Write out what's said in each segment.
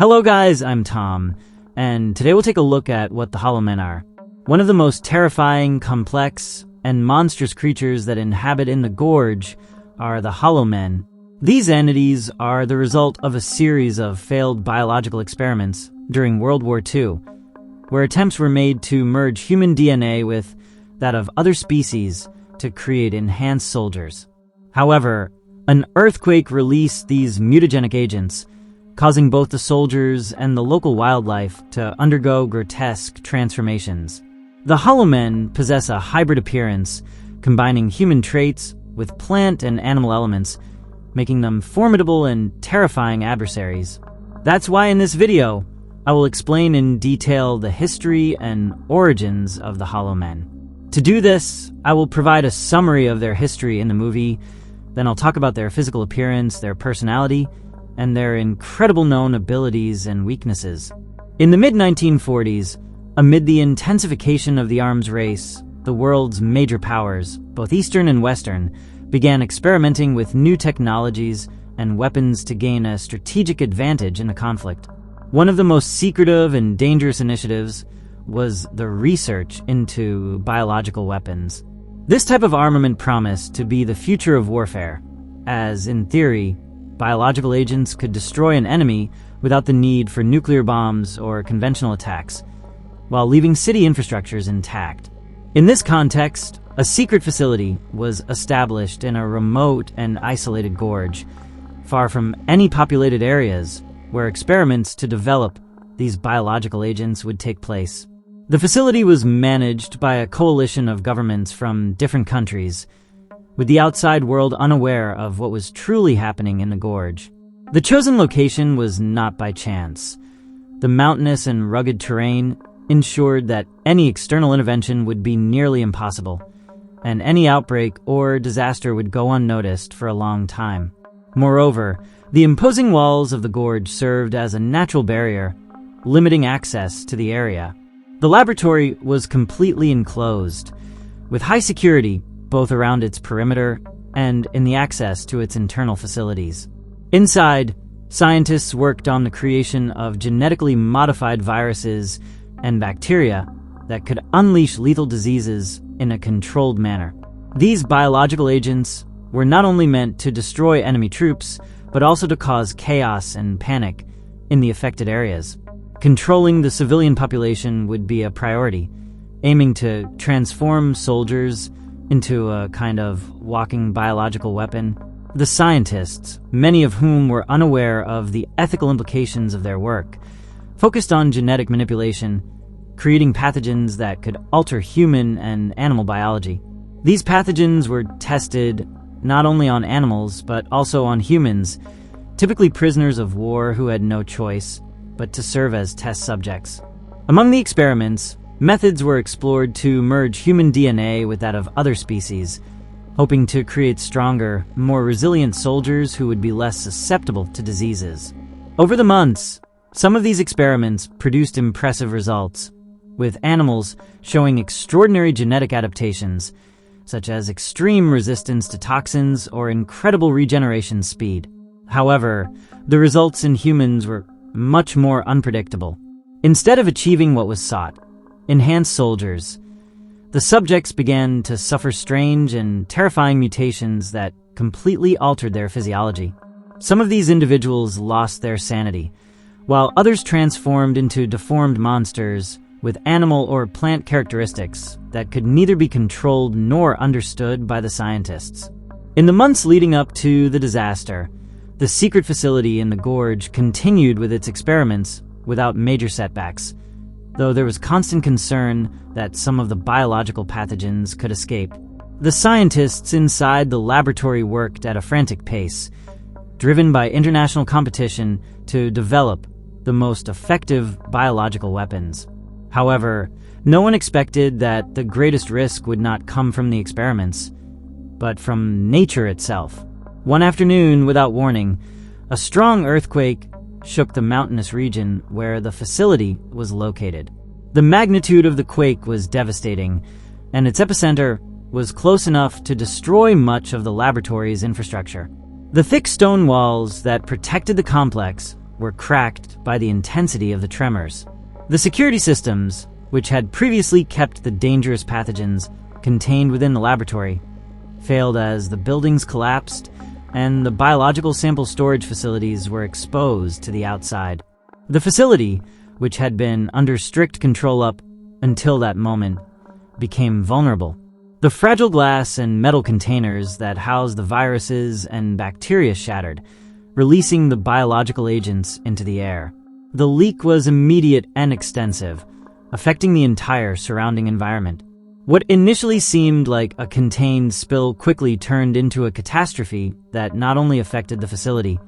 Hello guys, I'm Tom, and today we'll take a look at what the Hollow Men are. One of the most terrifying, complex, and monstrous creatures that inhabit in the Gorge are the Hollow Men. These entities are the result of a series of failed biological experiments during World War II, where attempts were made to merge human DNA with that of other species to create enhanced soldiers. However, an earthquake released these mutagenic agents, causing both the soldiers and the local wildlife to undergo grotesque transformations. The Hollow Men possess a hybrid appearance, combining human traits with plant and animal elements, making them formidable and terrifying adversaries. That's why in this video, I will explain in detail the history and origins of the Hollow Men. To do this, I will provide a summary of their history in the movie, then I'll talk about their physical appearance, their personality, and their incredible known abilities and weaknesses. In the mid-1940s, amid the intensification of the arms race, the world's major powers, both Eastern and Western, began experimenting with new technologies and weapons to gain a strategic advantage in the conflict. One of the most secretive and dangerous initiatives was the research into biological weapons. This type of armament promised to be the future of warfare, as, in theory, biological agents could destroy an enemy without the need for nuclear bombs or conventional attacks, while leaving city infrastructures intact. In this context, a secret facility was established in a remote and isolated gorge, far from any populated areas, where experiments to develop these biological agents would take place. The facility was managed by a coalition of governments from different countries, with the outside world unaware of what was truly happening in the gorge. The chosen location was not by chance. The mountainous and rugged terrain ensured that any external intervention would be nearly impossible, and any outbreak or disaster would go unnoticed for a long time. Moreover, the imposing walls of the gorge served as a natural barrier, limiting access to the area. The laboratory was completely enclosed, with high security both around its perimeter and in the access to its internal facilities. Inside, scientists worked on the creation of genetically modified viruses and bacteria that could unleash lethal diseases in a controlled manner. These biological agents were not only meant to destroy enemy troops, but also to cause chaos and panic in the affected areas. Controlling the civilian population would be a priority, aiming to transform soldiers into a kind of walking biological weapon. The scientists, many of whom were unaware of the ethical implications of their work, focused on genetic manipulation, creating pathogens that could alter human and animal biology. These pathogens were tested not only on animals, but also on humans, typically prisoners of war who had no choice but to serve as test subjects. Among the experiments, methods were explored to merge human DNA with that of other species, hoping to create stronger, more resilient soldiers who would be less susceptible to diseases. Over the months, some of these experiments produced impressive results, with animals showing extraordinary genetic adaptations, such as extreme resistance to toxins or incredible regeneration speed. However, the results in humans were much more unpredictable. Instead of achieving what was sought, enhanced soldiers, the subjects began to suffer strange and terrifying mutations that completely altered their physiology. Some of these individuals lost their sanity, while others transformed into deformed monsters with animal or plant characteristics that could neither be controlled nor understood by the scientists. In the months leading up to the disaster, the secret facility in the gorge continued with its experiments without major setbacks, though there was constant concern that some of the biological pathogens could escape. The scientists inside the laboratory worked at a frantic pace, driven by international competition to develop the most effective biological weapons. However, no one expected that the greatest risk would not come from the experiments, but from nature itself. One afternoon, without warning, a strong earthquake shook the mountainous region where the facility was located. The magnitude of the quake was devastating, and its epicenter was close enough to destroy much of the laboratory's infrastructure. The thick stone walls that protected the complex were cracked by the intensity of the tremors. The security systems, which had previously kept the dangerous pathogens contained within the laboratory, failed as the buildings collapsed and the biological sample storage facilities were exposed to the outside. The facility, which had been under strict control up until that moment, became vulnerable. The fragile glass and metal containers that housed the viruses and bacteria shattered, releasing the biological agents into the air. The leak was immediate and extensive, affecting the entire surrounding environment. What initially seemed like a contained spill quickly turned into a catastrophe that not only affected the facility,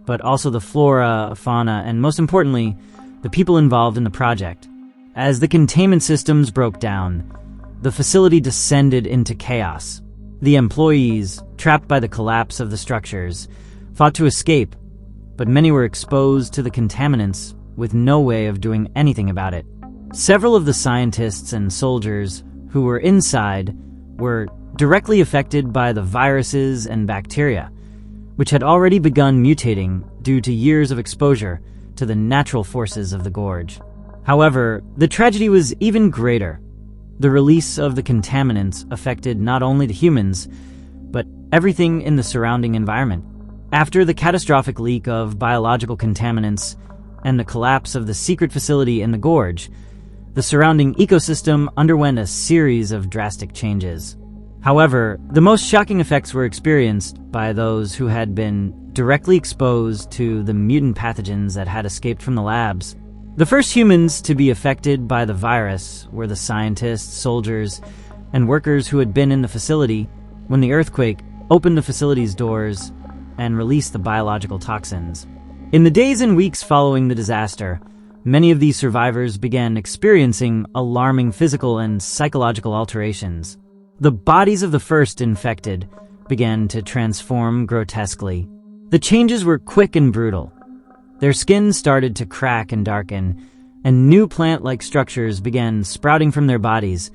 but also the flora, fauna, and most importantly, the people involved in the project. As the containment systems broke down, the facility descended into chaos. The employees, trapped by the collapse of the structures, fought to escape, but many were exposed to the contaminants with no way of doing anything about it. Several of the scientists and soldiers who were inside were directly affected by the viruses and bacteria, which had already begun mutating due to years of exposure to the natural forces of the Gorge. However, the tragedy was even greater. The release of the contaminants affected not only the humans, but everything in the surrounding environment. After the catastrophic leak of biological contaminants and the collapse of the secret facility in the Gorge, the surrounding ecosystem underwent a series of drastic changes. However, the most shocking effects were experienced by those who had been directly exposed to the mutant pathogens that had escaped from the labs. The first humans to be affected by the virus were the scientists, soldiers, and workers who had been in the facility when the earthquake opened the facility's doors and released the biological toxins. In the days and weeks following the disaster, many of these survivors began experiencing alarming physical and psychological alterations. The bodies of the first infected began to transform grotesquely. The changes were quick and brutal. Their skin started to crack and darken, and new plant-like structures began sprouting from their bodies,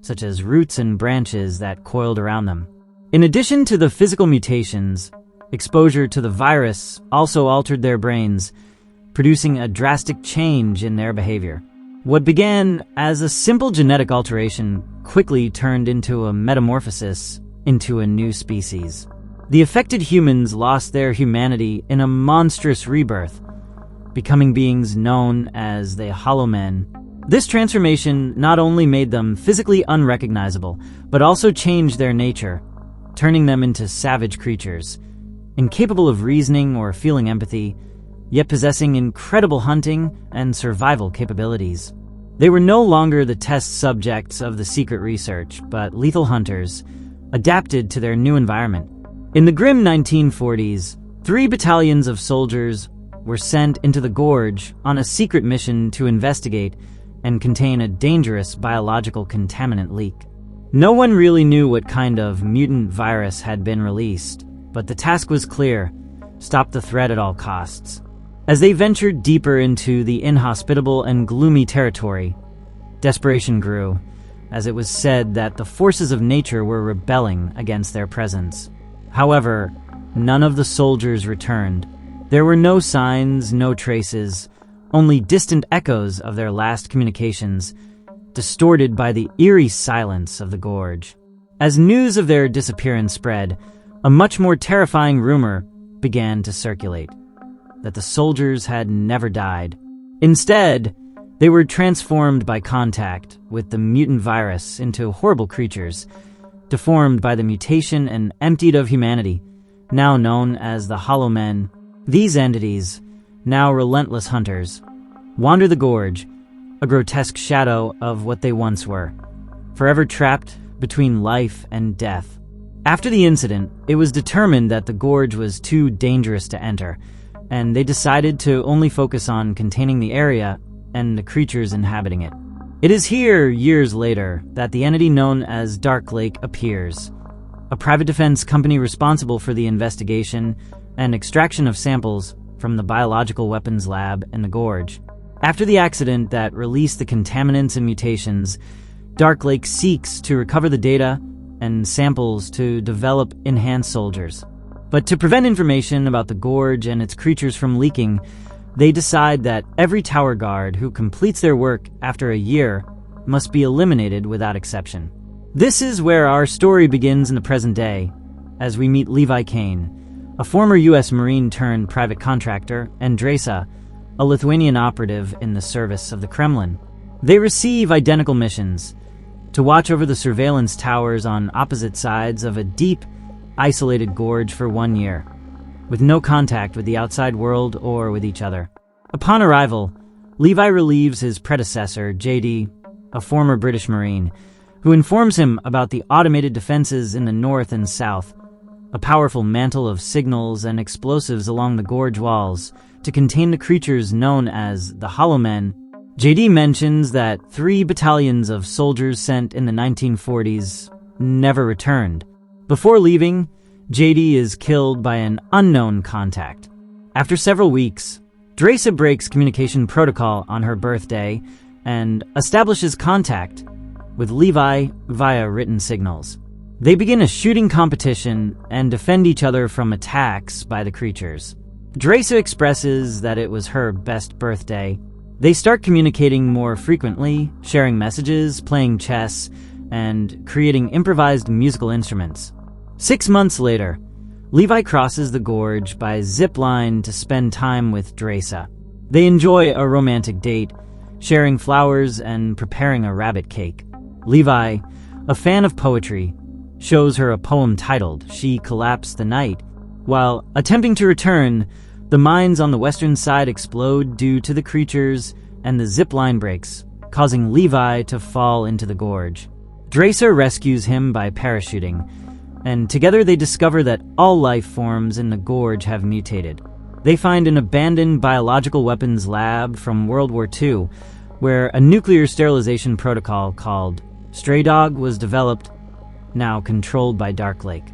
such as roots and branches that coiled around them. In addition to the physical mutations, exposure to the virus also altered their brains, producing a drastic change in their behavior. What began as a simple genetic alteration quickly turned into a metamorphosis into a new species. The affected humans lost their humanity in a monstrous rebirth, becoming beings known as the Hollow Men. This transformation not only made them physically unrecognizable, but also changed their nature, turning them into savage creatures, incapable of reasoning or feeling empathy, yet possessing incredible hunting and survival capabilities. They were no longer the test subjects of the secret research, but lethal hunters, adapted to their new environment. In the grim 1940s, 3 battalions of soldiers were sent into the Gorge on a secret mission to investigate and contain a dangerous biological contaminant leak. No one really knew what kind of mutant virus had been released, but the task was clear: stop the threat at all costs. As they ventured deeper into the inhospitable and gloomy territory, desperation grew, as it was said that the forces of nature were rebelling against their presence. However, none of the soldiers returned. There were no signs, no traces, only distant echoes of their last communications, distorted by the eerie silence of the Gorge. As news of their disappearance spread, a much more terrifying rumor began to circulate: that the soldiers had never died. Instead, they were transformed by contact with the mutant virus into horrible creatures, deformed by the mutation and emptied of humanity, now known as the Hollow Men. These entities, now relentless hunters, wander the Gorge, a grotesque shadow of what they once were, forever trapped between life and death. After the incident, it was determined that the Gorge was too dangerous to enter, and they decided to only focus on containing the area and the creatures inhabiting it. It is here, years later, that the entity known as Dark Lake appears, a private defense company responsible for the investigation and extraction of samples from the biological weapons lab in the Gorge. After the accident that released the contaminants and mutations, Dark Lake seeks to recover the data and samples to develop enhanced soldiers. But to prevent information about the Gorge and its creatures from leaking, They decide that every tower guard who completes their work after a year must be eliminated without exception. This is where our story begins in the present day, as we meet Levi Kane, a former U.S. Marine turned private contractor, and Dresa, a Lithuanian operative in the service of the Kremlin. They receive identical missions to watch over the surveillance towers on opposite sides of a deep, isolated gorge for 1 year, with no contact with the outside world or with each other. Upon arrival, Levi relieves his predecessor, JD, a former British Marine, who informs him about the automated defenses in the north and south, a powerful mantle of signals and explosives along the gorge walls to contain the creatures known as the Hollow Men. JD mentions that 3 battalions of soldiers sent in the 1940s never returned. Before leaving, JD is killed by an unknown contact. After several weeks, Dresa breaks communication protocol on her birthday and establishes contact with Levi via written signals. They begin a shooting competition and defend each other from attacks by the creatures. Dresa expresses that it was her best birthday. They start communicating more frequently, sharing messages, playing chess, and creating improvised musical instruments. 6 months later, Levi crosses the gorge by zip line to spend time with Dresa. They enjoy a romantic date, sharing flowers and preparing a rabbit cake. Levi, a fan of poetry, shows her a poem titled "She Collapsed the Night." While attempting to return, the mines on the western side explode due to the creatures and the zip line breaks, causing Levi to fall into the gorge. Dresa rescues him by parachuting, and together they discover that all life forms in the gorge have mutated. They find an abandoned biological weapons lab from World War II, where a nuclear sterilization protocol called Stray Dog was developed, now controlled by Dark Lake.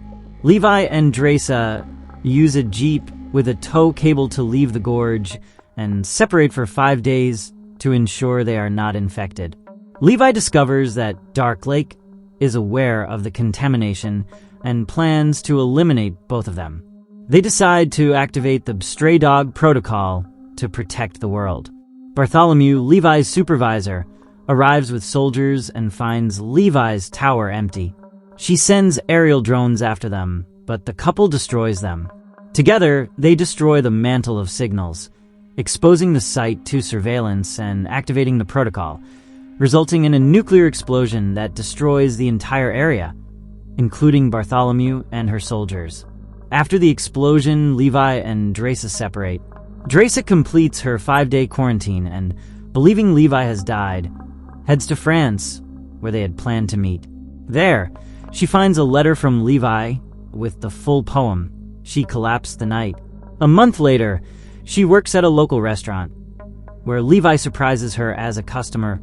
Levi and Dresa use a jeep with a tow cable to leave the gorge and separate for 5 days to ensure they are not infected. Levi discovers that Dark Lake is aware of the contamination and plans to eliminate both of them. They decide to activate the Stray Dog protocol to protect the world. Bartholomew, Levi's supervisor, arrives with soldiers and finds Levi's tower empty. She sends aerial drones after them, but the couple destroys them. Together, they destroy the mantle of signals, exposing the site to surveillance and activating the protocol, resulting in a nuclear explosion that destroys the entire area, including Bartholomew and her soldiers. After the explosion, Levi and Dresa separate. Dresa completes her 5-day quarantine and, believing Levi has died, heads to France, where they had planned to meet. There, she finds a letter from Levi with the full poem, "She Collapsed the Night." A month later, she works at a local restaurant, where Levi surprises her as a customer,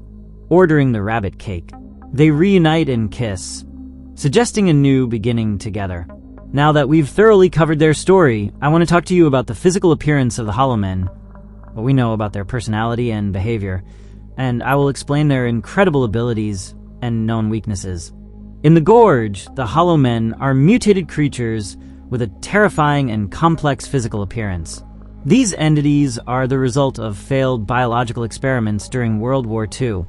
ordering the rabbit cake. They reunite and kiss, suggesting a new beginning together. Now that we've thoroughly covered their story, I want to talk to you about the physical appearance of the Hollow Men, what we know about their personality and behavior, and I will explain their incredible abilities and known weaknesses. In the Gorge, the Hollow Men are mutated creatures with a terrifying and complex physical appearance. These entities are the result of failed biological experiments during World War II,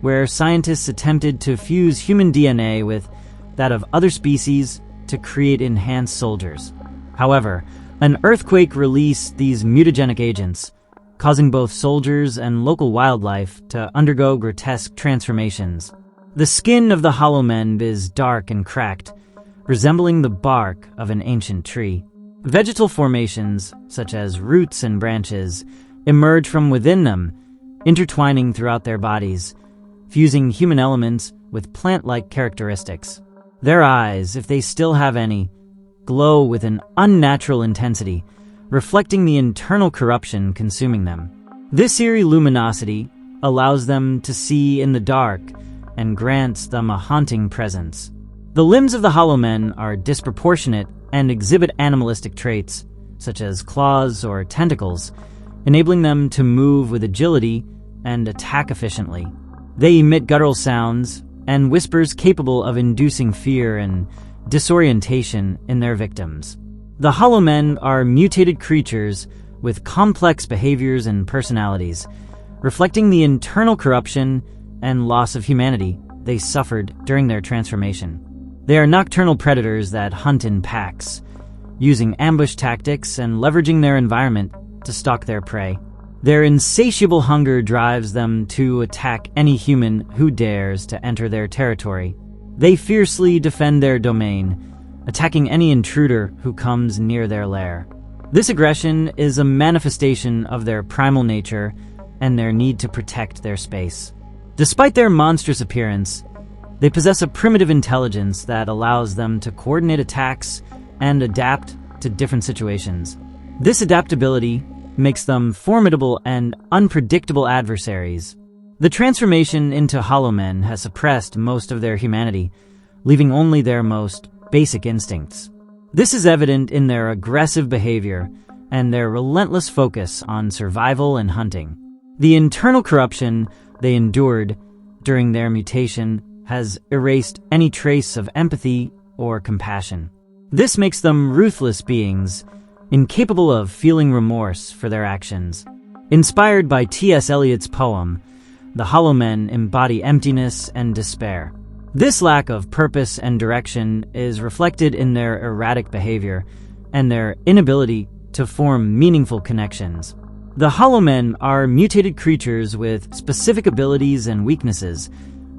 where scientists attempted to fuse human DNA with that of other species to create enhanced soldiers. However, an earthquake released these mutagenic agents, causing both soldiers and local wildlife to undergo grotesque transformations. The skin of the Hollow Men is dark and cracked, resembling the bark of an ancient tree. Vegetal formations, such as roots and branches, emerge from within them, intertwining throughout their bodies, fusing human elements with plant-like characteristics. Their eyes, if they still have any, glow with an unnatural intensity, reflecting the internal corruption consuming them. This eerie luminosity allows them to see in the dark and grants them a haunting presence. The limbs of the Hollow Men are disproportionate and exhibit animalistic traits, such as claws or tentacles, enabling them to move with agility and attack efficiently. They emit guttural sounds and whispers capable of inducing fear and disorientation in their victims. The Hollow Men are mutated creatures with complex behaviors and personalities, reflecting the internal corruption and loss of humanity they suffered during their transformation. They are nocturnal predators that hunt in packs, using ambush tactics and leveraging their environment to stalk their prey. Their insatiable hunger drives them to attack any human who dares to enter their territory. They fiercely defend their domain, attacking any intruder who comes near their lair. This aggression is a manifestation of their primal nature and their need to protect their space. Despite their monstrous appearance, they possess a primitive intelligence that allows them to coordinate attacks and adapt to different situations. This adaptability makes them formidable and unpredictable adversaries. The transformation into hollow men has suppressed most of their humanity, leaving only their most basic instincts. This is evident in their aggressive behavior and their relentless focus on survival and hunting. The internal corruption they endured during their mutation has erased any trace of empathy or compassion. This makes them ruthless beings, incapable of feeling remorse for their actions. Inspired by T.S. Eliot's poem, the hollow men embody emptiness and despair. This lack of purpose and direction is reflected in their erratic behavior and their inability to form meaningful connections. The hollow men are mutated creatures with specific abilities and weaknesses,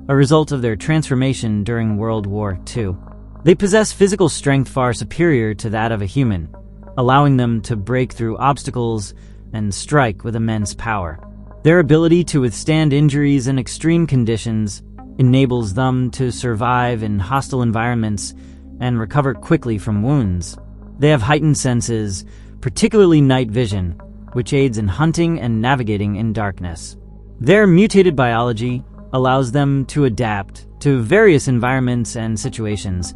a result of their transformation during World War II. They possess physical strength far superior to that of a human, allowing them to break through obstacles and strike with immense power. Their ability to withstand injuries in extreme conditions enables them to survive in hostile environments and recover quickly from wounds. They have heightened senses, particularly night vision, which aids in hunting and navigating in darkness. Their mutated biology allows them to adapt to various environments and situations,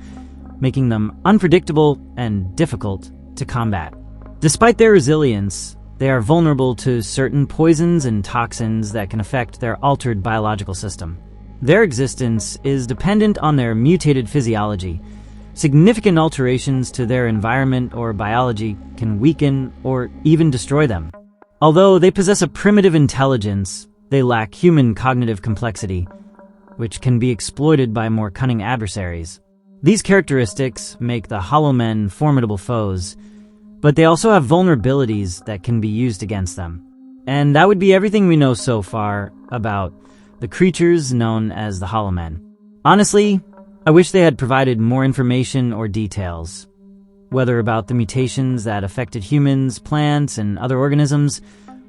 making them unpredictable and difficult to combat. Despite their resilience, they are vulnerable to certain poisons and toxins that can affect their altered biological system. Their existence is dependent on their mutated physiology. Significant alterations to their environment or biology can weaken or even destroy them. Although they possess a primitive intelligence, they lack human cognitive complexity, which can be exploited by more cunning adversaries. These characteristics make the hollow men formidable foes, but they also have vulnerabilities that can be used against them. And that would be everything we know so far about the creatures known as the hollow men. Honestly, I wish they had provided more information or details, whether about the mutations that affected humans, plants, and other organisms,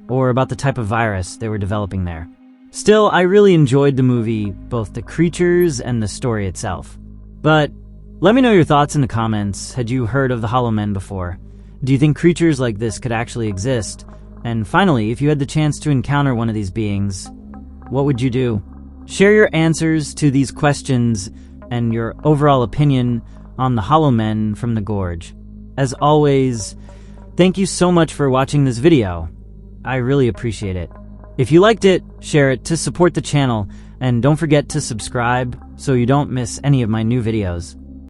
or about the type of virus they were developing there. Still, I really enjoyed the movie, both the creatures and the story itself. But let me know your thoughts in the comments. Had you heard of the hollow men before? Do you think creatures like this could actually exist? And finally, if you had the chance to encounter one of these beings, what would you do? Share your answers to these questions and your overall opinion on the hollow men from the Gorge. As always, thank you so much for watching this video. I really appreciate it. If you liked it, share it to support the channel, and don't forget to subscribe so you don't miss any of my new videos.